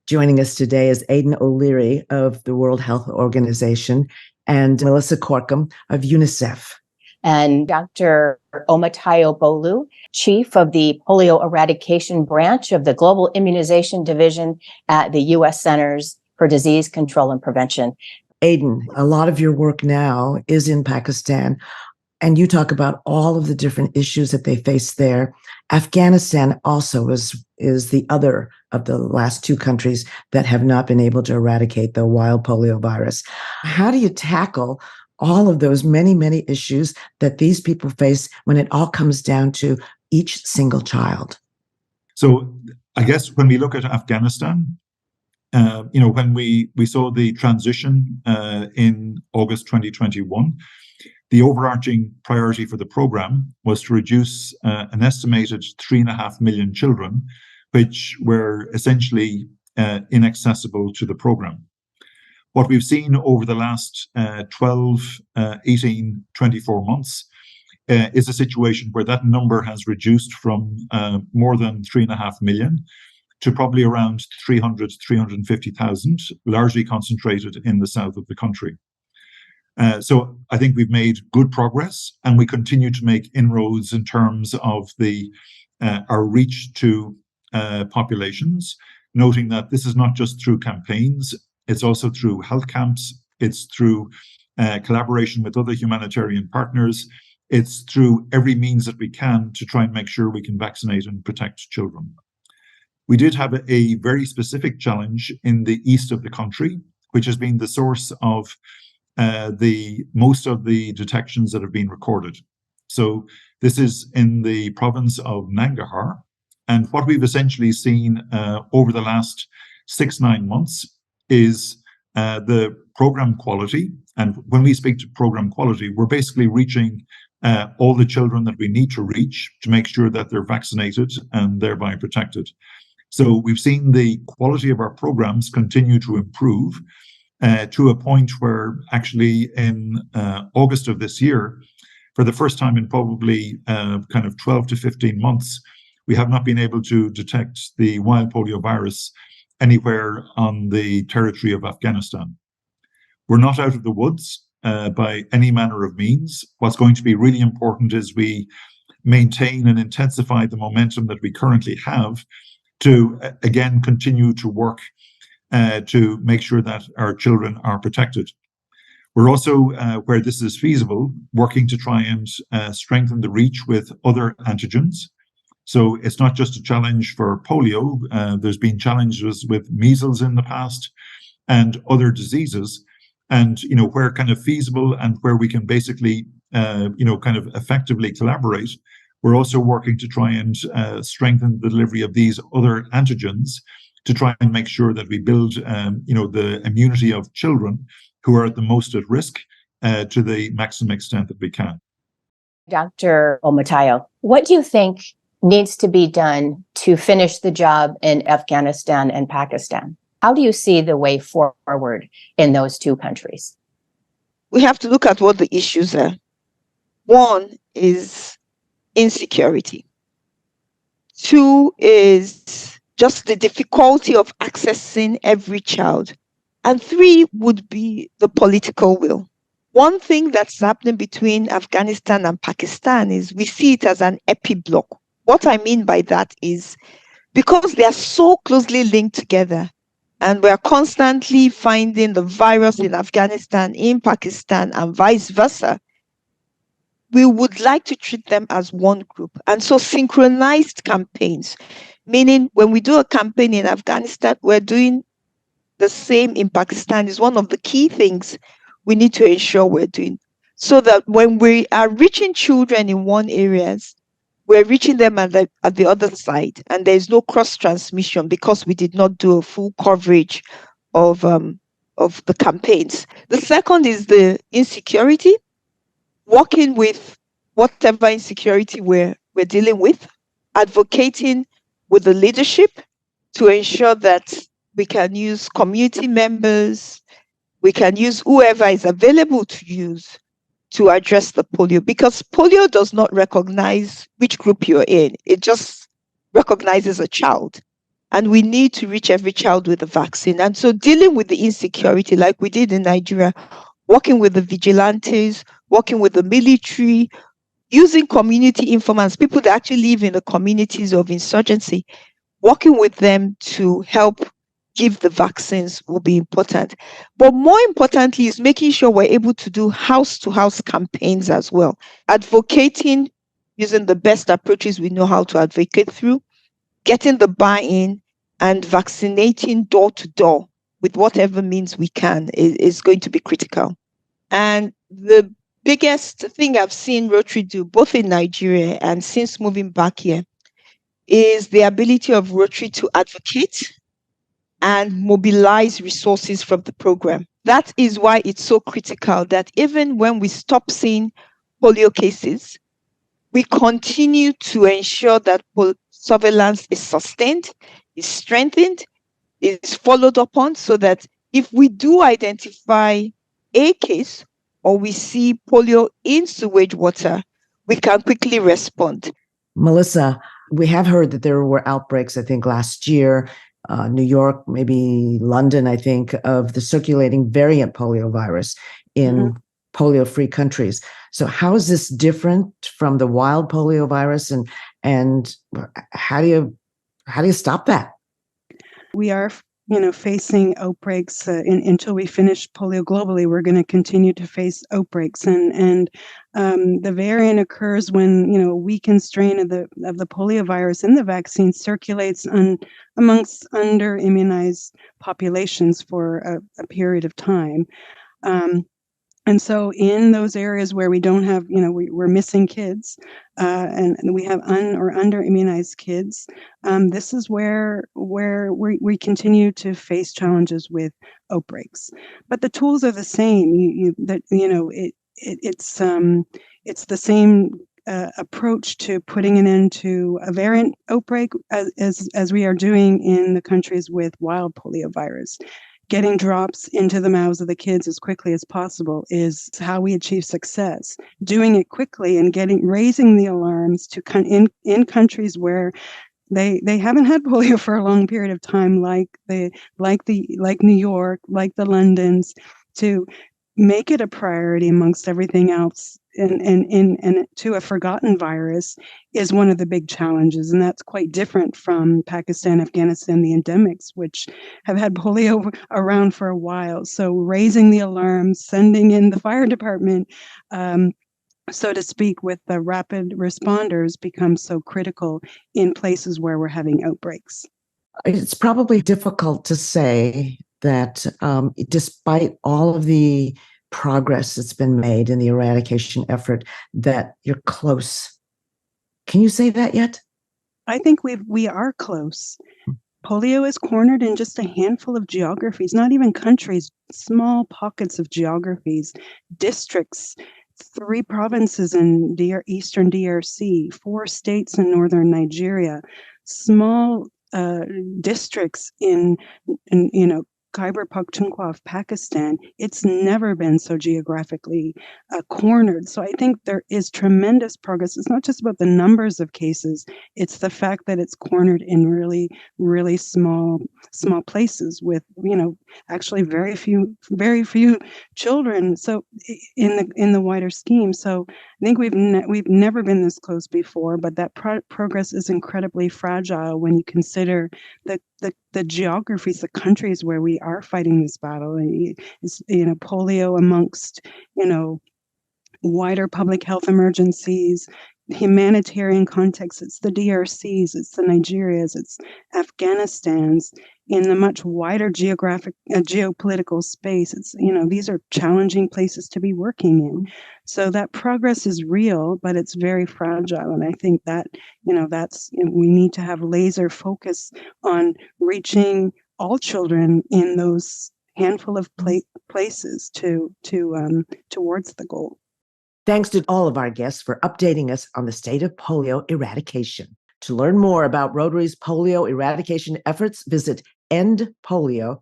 Joining us today is Aidan O'Leary of the World Health Organization and Melissa Corkum of UNICEF. And Dr. Omotayo Bolu, Chief of the Polio Eradication Branch of the Global Immunization Division at the U.S. Centers for Disease Control and Prevention. Aidan, a lot of your work now is in Pakistan, and you talk about all of the different issues that they face there. Afghanistan also is the other of the last two countries that have not been able to eradicate the wild polio virus. How do you tackle all of those many, many issues that these people face when it all comes down to each single child? So I guess when we look at Afghanistan, when we saw the transition in August 2021, the overarching priority for the program was to reduce an estimated 3.5 million children, which were essentially inaccessible to the program. What we've seen over the last 12, 18, 24 months is a situation where that number has reduced from more than 3.5 million to probably around 300, 350,000, largely concentrated in the south of the country. So I think we've made good progress, and we continue to make inroads in terms of our reach to populations, noting that this is not just through campaigns, it's also through health camps, it's through collaboration with other humanitarian partners, it's through every means that we can to try and make sure we can vaccinate and protect children. We did have a very specific challenge in the east of the country, which has been the source of most of the detections that have been recorded. So this is in the province of Nangarhar. And what we've essentially seen over the last 6-9 months is the program quality. And when we speak to program quality, we're basically reaching all the children that we need to reach to make sure that they're vaccinated and thereby protected. So we've seen the quality of our programs continue to improve to a point where actually in August of this year, for the first time in probably kind of 12 to 15 months, we have not been able to detect the wild polio virus anywhere on the territory of Afghanistan. We're not out of the woods by any manner of means. What's going to be really important is we maintain and intensify the momentum that we currently have to, again, continue to work to make sure that our children are protected. We're also, where this is feasible, working to try and strengthen the reach with other antigens. So it's not just a challenge for polio. There's been challenges with measles in the past and other diseases. And, where kind of feasible and where we can basically, kind of effectively collaborate, we're also working to try and strengthen the delivery of these other antigens to try and make sure that we build, the immunity of children who are at the most at risk to the maximum extent that we can. Dr. Omotayo, what do you think needs to be done to finish the job in Afghanistan and Pakistan? How do you see the way forward in those two countries? We have to look at what the issues are. One is insecurity. Two is just the difficulty of accessing every child. And three would be the political will. One thing that's happening between Afghanistan and Pakistan is we see it as an epi-block. What I mean by that is because they are so closely linked together, and we're constantly finding the virus in Afghanistan, in Pakistan, and vice versa, we would like to treat them as one group. And so synchronized campaigns, meaning when we do a campaign in Afghanistan, we're doing the same in Pakistan, is one of the key things we need to ensure we're doing. So that when we are reaching children in one area, we're reaching them at the other side, and there's no cross transmission because we did not do a full coverage of the campaigns. The second is the insecurity, working with whatever insecurity we're dealing with, advocating with the leadership to ensure that we can use community members, we can use whoever is available to use to address the polio, because polio does not recognize which group you're in. It just recognizes a child. and we need to reach every child with a vaccine. And so dealing with the insecurity, like we did in Nigeria, working with the vigilantes, working with the military, using community informants, people that actually live in the communities of insurgency, working with them to help give the vaccines will be important. But more importantly is making sure we're able to do house-to-house campaigns as well, advocating using the best approaches we know how to advocate through, getting the buy-in, and vaccinating door to door with whatever means we can is going to be critical. And the biggest thing I've seen Rotary do, both in Nigeria and since moving back here, is the ability of Rotary to advocate and mobilize resources from the program. That is why it's so critical that even when we stop seeing polio cases, we continue to ensure that surveillance is sustained, is strengthened, is followed up on, so that if we do identify a case or we see polio in sewage water, we can quickly respond. Melissa, we have heard that there were outbreaks, I think, last year, New York, maybe London, I think, of the circulating variant polio virus in polio-free countries. So how is this different from the wild polio virus, and how do you stop that? We are, facing outbreaks until we finish polio globally. We're going to continue to face outbreaks, and the variant occurs when a weakened strain of the polio virus in the vaccine circulates amongst under immunized populations for a period of time. And so in those areas where we don't have, we're missing kids and we have or under immunized kids, this is where we continue to face challenges with outbreaks. But the tools are the same. It's the same approach to putting an end to a variant outbreak as we are doing in the countries with wild polio virus. Getting drops into the mouths of the kids as quickly as possible is how we achieve success. Doing it quickly and raising the alarms in countries where they haven't had polio for a long period of time, like New York, like the Londons, to make it a priority amongst everything else and to a forgotten virus is one of the big challenges. And that's quite different from Pakistan, Afghanistan, the endemics, which have had polio around for a while. So raising the alarms, sending in the fire department, so to speak, with the rapid responders becomes so critical in places where we're having outbreaks. It's probably difficult to say that despite all of the progress that's been made in the eradication effort, that you're close. Can you say that yet? I think we are close. Polio is cornered in just a handful of geographies, not even countries, small pockets of geographies, districts, 3 provinces in Eastern DRC, 4 states in northern Nigeria, small districts in Khyber Pakhtunkhwa of Pakistan. It's never been so geographically cornered. So I think there is tremendous progress. It's not just about the numbers of cases. It's the fact that it's cornered in really, really small places with, actually very few children. So in the wider scheme. So I think we've never been this close before, but that progress is incredibly fragile when you consider the geographies, the countries where we are fighting this battle. It's, polio amongst, wider public health emergencies, humanitarian contexts. It's the DRCs, it's the Nigerias, it's Afghanistan's. In the much wider geopolitical space, it's, these are challenging places to be working in. So that progress is real, but it's very fragile. And I think that, we need to have laser focus on reaching all children in those handful of places towards the goal. Thanks to all of our guests for updating us on the state of polio eradication. To learn more about Rotary's polio eradication efforts, visit endpolio.org.